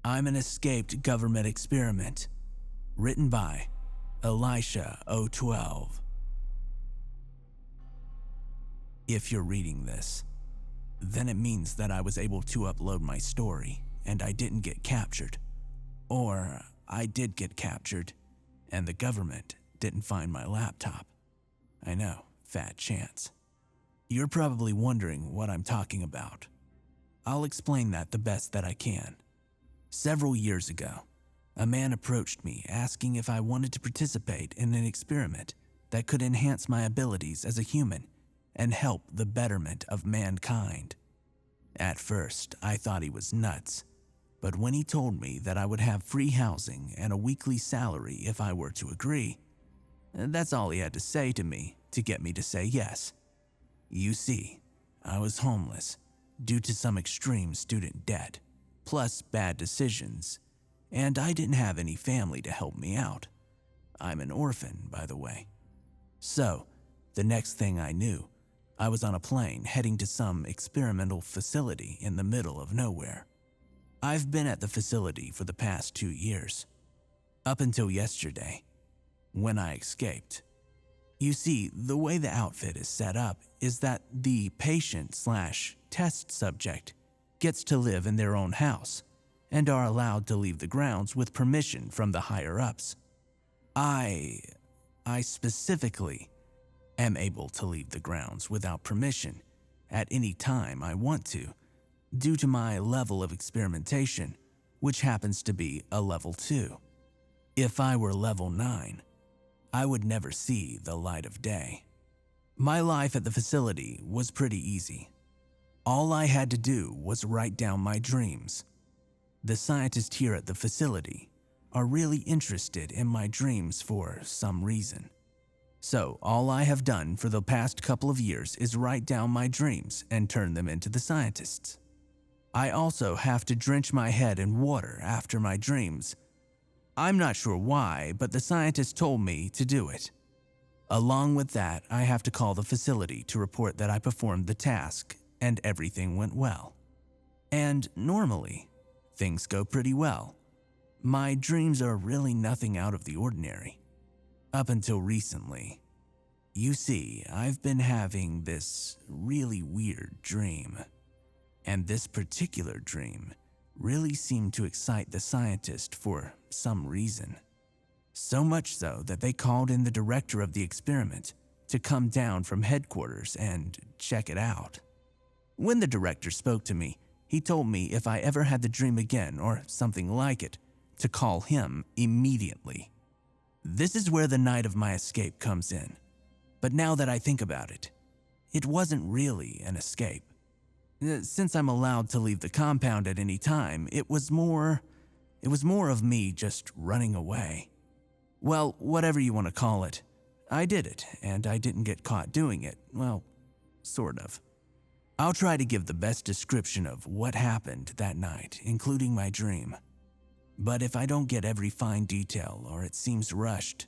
I'm an escaped government experiment. Written by Elisha 012. If you're reading this, then it means that I was able to upload my story and I didn't get captured. Or I did get captured and the government didn't find my laptop. I know, fat chance. You're probably wondering what I'm talking about. I'll explain that the best that I can. Several years ago, a man approached me asking if I wanted to participate in an experiment that could enhance my abilities as a human and help the betterment of mankind. At first, I thought he was nuts, but when he told me that I would have free housing and a weekly salary if I were to agree, that's all he had to say to me to get me to say yes. You see, I was homeless due to some extreme student debt, plus bad decisions, and I didn't have any family to help me out. I'm an orphan, by the way. So, the next thing I knew, I was on a plane heading to some experimental facility in the middle of nowhere. I've been at the facility for the past 2 years, up until yesterday, when I escaped. You see, the way the outfit is set up is that the patient/test subject gets to live in their own house and are allowed to leave the grounds with permission from the higher-ups. I specifically am able to leave the grounds without permission at any time I want to, due to my level of experimentation, which happens to be a level 2. If I were level 9, I would never see the light of day. My life at the facility was pretty easy. All I had to do was write down my dreams. The scientists here at the facility are really interested in my dreams for some reason. So all I have done for the past couple of years is write down my dreams and turn them into the scientists. I also have to drench my head in water after my dreams. I'm not sure why, but the scientists told me to do it. Along with that, I have to call the facility to report that I performed the task and everything went well. And normally, things go pretty well. My dreams are really nothing out of the ordinary. Up until recently. You see, I've been having this really weird dream. And this particular dream really seemed to excite the scientist for some reason. So much so that they called in the director of the experiment to come down from headquarters and check it out. When the director spoke to me, he told me if I ever had the dream again or something like it, to call him immediately. This is where the night of my escape comes in. But now that I think about it, it wasn't really an escape. Since I'm allowed to leave the compound at any time, it was more of me just running away. Well, whatever you want to call it, I did it, and I didn't get caught doing it. Well, sort of. I'll try to give the best description of what happened that night, including my dream. But if I don't get every fine detail or it seems rushed,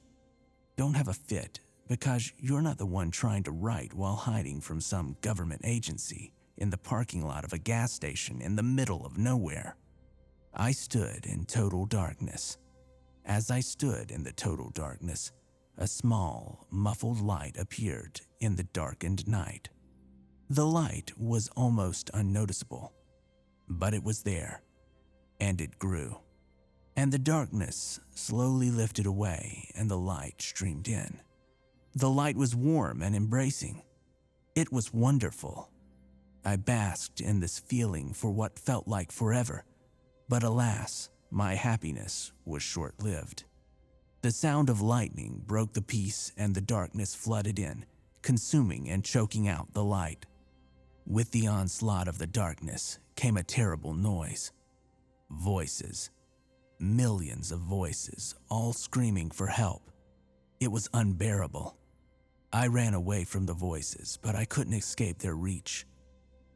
don't have a fit, because you're not the one trying to write while hiding from some government agency in the parking lot of a gas station in the middle of nowhere. I stood in total darkness. As I stood in the total darkness, a small, muffled light appeared in the darkened night. The light was almost unnoticeable, but it was there, and it grew. And the darkness slowly lifted away and the light streamed in. The light was warm and embracing. It was wonderful. I basked in this feeling for what felt like forever, but alas, my happiness was short-lived. The sound of lightning broke the peace and the darkness flooded in, consuming and choking out the light. With the onslaught of the darkness came a terrible noise. Voices. Millions of voices, all screaming for help. It was unbearable. I ran away from the voices, but I couldn't escape their reach.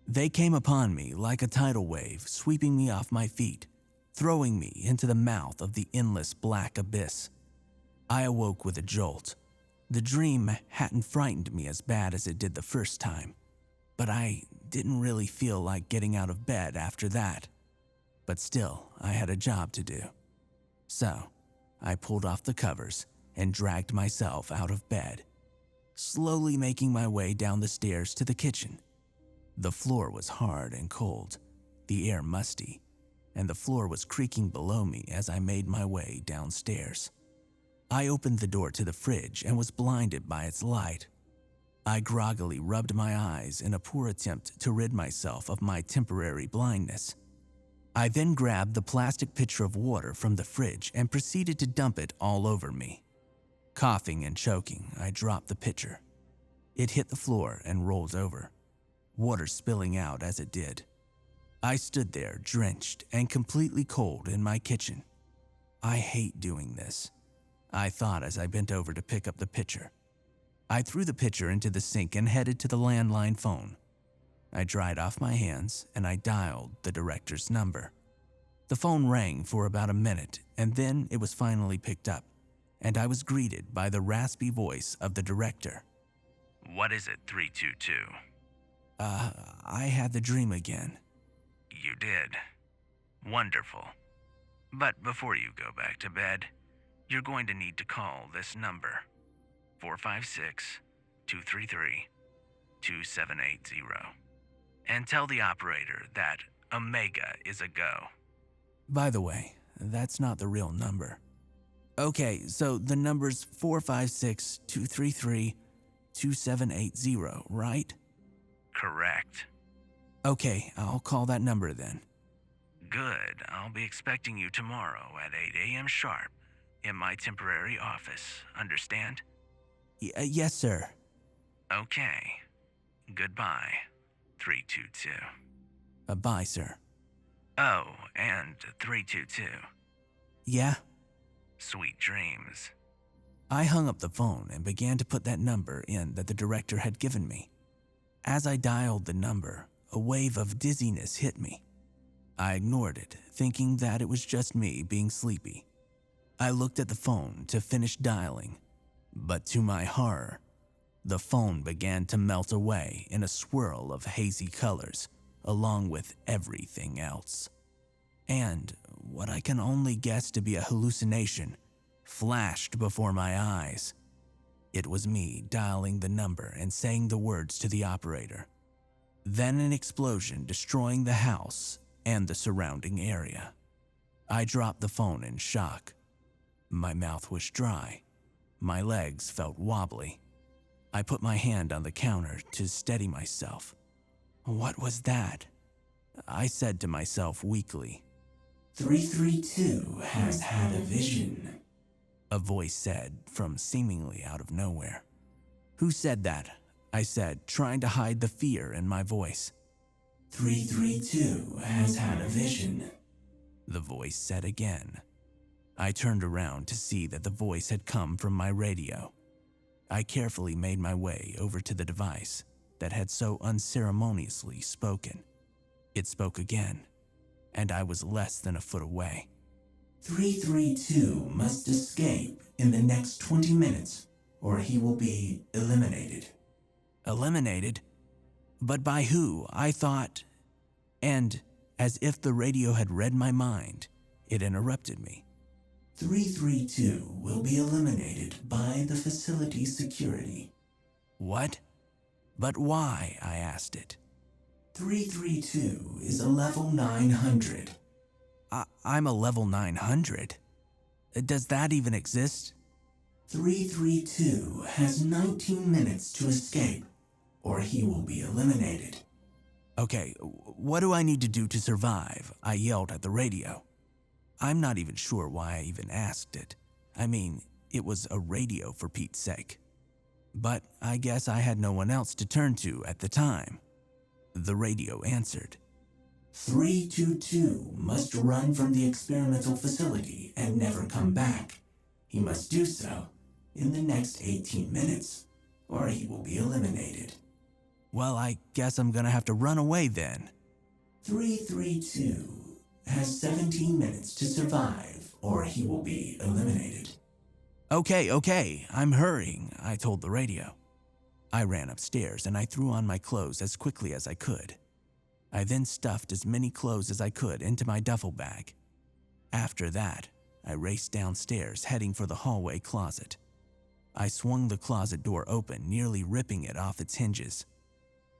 They came upon me like a tidal wave, sweeping me off my feet, throwing me into the mouth of the endless black abyss. I awoke with a jolt. The dream hadn't frightened me as bad as it did the first time, but I didn't really feel like getting out of bed after that. But still, I had a job to do. So, I pulled off the covers and dragged myself out of bed, slowly making my way down the stairs to the kitchen. The floor was hard and cold, the air musty, and the floor was creaking below me as I made my way downstairs. I opened the door to the fridge and was blinded by its light. I groggily rubbed my eyes in a poor attempt to rid myself of my temporary blindness. I then grabbed the plastic pitcher of water from the fridge and proceeded to dump it all over me. Coughing and choking, I dropped the pitcher. It hit the floor and rolled over, water spilling out as it did. I stood there drenched and completely cold in my kitchen. I hate doing this, I thought as I bent over to pick up the pitcher. I threw the pitcher into the sink and headed to the landline phone. I dried off my hands and I dialed the director's number. The phone rang for about a minute and then it was finally picked up, and I was greeted by the raspy voice of the director. What is it, 322? I had the dream again. You did. Wonderful. But before you go back to bed, you're going to need to call this number, 456-233-2780. And tell the operator that Omega is a go. By the way, that's not the real number. Okay, so the number's 456-233-2780, right? Correct. Okay, I'll call that number then. Good. I'll be expecting you tomorrow at 8 a.m. sharp in my temporary office, understand? Yes, sir. Okay. Goodbye, 322. Bye, sir. Oh, and 322. Yeah? Sweet dreams. I hung up the phone and began to put that number in that the director had given me. As I dialed the number, a wave of dizziness hit me. I ignored it, thinking that it was just me being sleepy. I looked at the phone to finish dialing, but to my horror, the phone began to melt away in a swirl of hazy colors, along with everything else. And what I can only guess to be a hallucination flashed before my eyes. It was me dialing the number and saying the words to the operator. Then an explosion destroying the house and the surrounding area. I dropped the phone in shock. My mouth was dry. My legs felt wobbly. I put my hand on the counter to steady myself. What was that? I said to myself weakly. 332 has had a vision, a voice said from seemingly out of nowhere. Who said that? I said, trying to hide the fear in my voice. 332 has had a vision, the voice said again. I turned around to see that the voice had come from my radio. I carefully made my way over to the device that had so unceremoniously spoken. It spoke again, and I was less than a foot away. 332 must escape in the next 20 minutes, or he will be eliminated. Eliminated? But by who? I thought. And, as if the radio had read my mind, it interrupted me. 332 will be eliminated by the facility's security. What? But why? I asked it. 332 is a level 900. I'm a level 900? Does that even exist? 332 has 19 minutes to escape, or he will be eliminated. Okay, what do I need to do to survive? I yelled at the radio. I'm not even sure why I even asked it. I mean, it was a radio for Pete's sake. But I guess I had no one else to turn to at the time. The radio answered. 322 must run from the experimental facility and never come back. He must do so in the next 18 minutes, or he will be eliminated. Well, I guess I'm gonna have to run away then. 332 has 17 minutes to survive, or he will be eliminated. Okay, I'm hurrying, I told the radio. I ran upstairs and I threw on my clothes as quickly as I could. I then stuffed as many clothes as I could into my duffel bag. After that, I raced downstairs, heading for the hallway closet. I swung the closet door open, nearly ripping it off its hinges.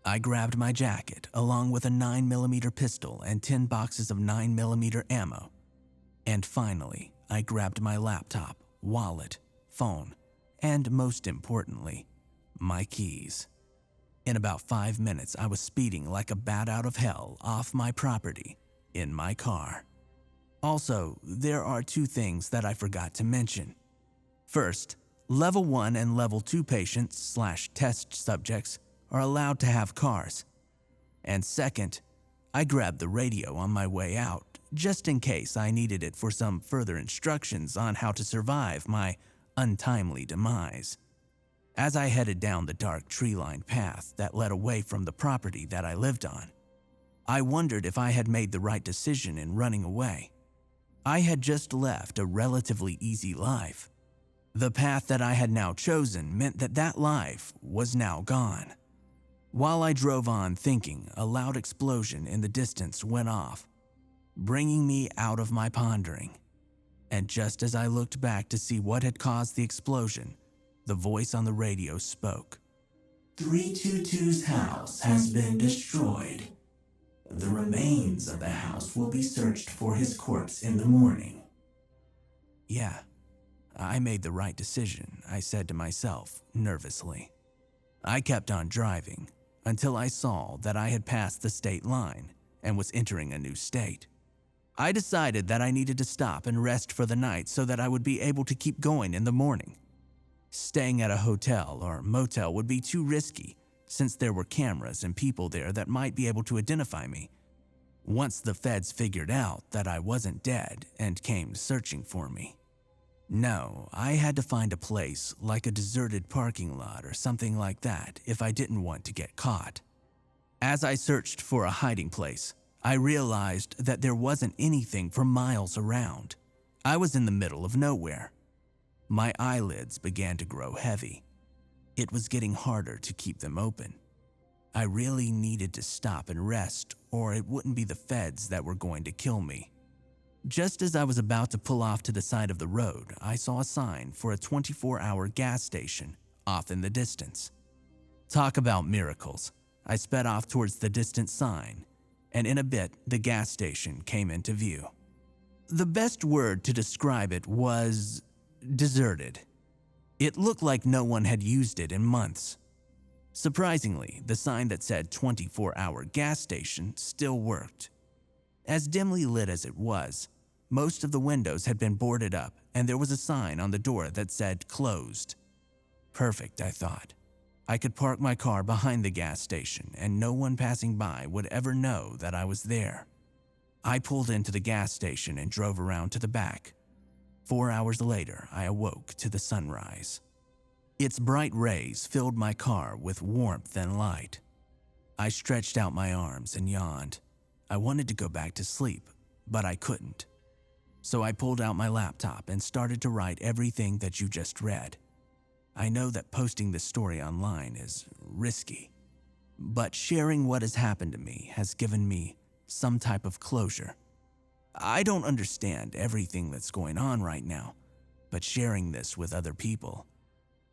I grabbed my jacket, along with a 9mm pistol and 10 boxes of 9mm ammo. And finally, I grabbed my laptop, wallet, phone, and most importantly, my keys. In about 5 minutes, I was speeding like a bat out of hell off my property in my car. Also, there are 2 things that I forgot to mention. First, Level 1 and Level 2 patients/test subjects are allowed to have cars. And second, I grabbed the radio on my way out, just in case I needed it for some further instructions on how to survive my untimely demise. As I headed down the dark tree-lined path that led away from the property that I lived on, I wondered if I had made the right decision in running away. I had just left a relatively easy life. The path that I had now chosen meant that that life was now gone. While I drove on thinking, a loud explosion in the distance went off, bringing me out of my pondering. And just as I looked back to see what had caused the explosion, the voice on the radio spoke. 322's house has been destroyed. The remains of the house will be searched for his corpse in the morning. Yeah, I made the right decision, I said to myself nervously. I kept on driving until I saw that I had passed the state line and was entering a new state. I decided that I needed to stop and rest for the night so that I would be able to keep going in the morning. Staying at a hotel or motel would be too risky since there were cameras and people there that might be able to identify me. Once the feds figured out that I wasn't dead and came searching for me. No, I had to find a place like a deserted parking lot or something like that if I didn't want to get caught. As I searched for a hiding place, I realized that there wasn't anything for miles around. I was in the middle of nowhere. My eyelids began to grow heavy. It was getting harder to keep them open. I really needed to stop and rest, or it wouldn't be the feds that were going to kill me. Just as I was about to pull off to the side of the road, I saw a sign for a 24-hour gas station off in the distance. Talk about miracles. I sped off towards the distant sign, and in a bit, the gas station came into view. The best word to describe it was deserted. It looked like no one had used it in months. Surprisingly, the sign that said 24-hour gas station still worked. As dimly lit as it was, most of the windows had been boarded up and there was a sign on the door that said closed. Perfect, I thought. I could park my car behind the gas station and no one passing by would ever know that I was there. I pulled into the gas station and drove around to the back. 4 hours later, I awoke to the sunrise. Its bright rays filled my car with warmth and light. I stretched out my arms and yawned. I wanted to go back to sleep, but I couldn't. So I pulled out my laptop and started to write everything that you just read. I know that posting this story online is risky, but sharing what has happened to me has given me some type of closure. I don't understand everything that's going on right now, but sharing this with other people,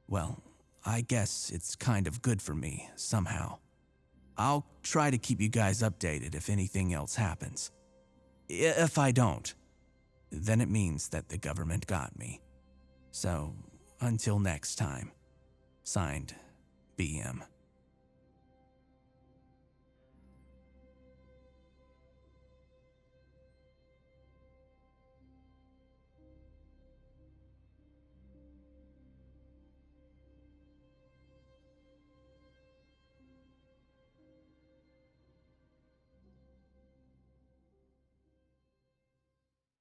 well, I guess it's kind of good for me somehow. I'll try to keep you guys updated if anything else happens. If I don't, then it means that the government got me. So, until next time, signed, BM.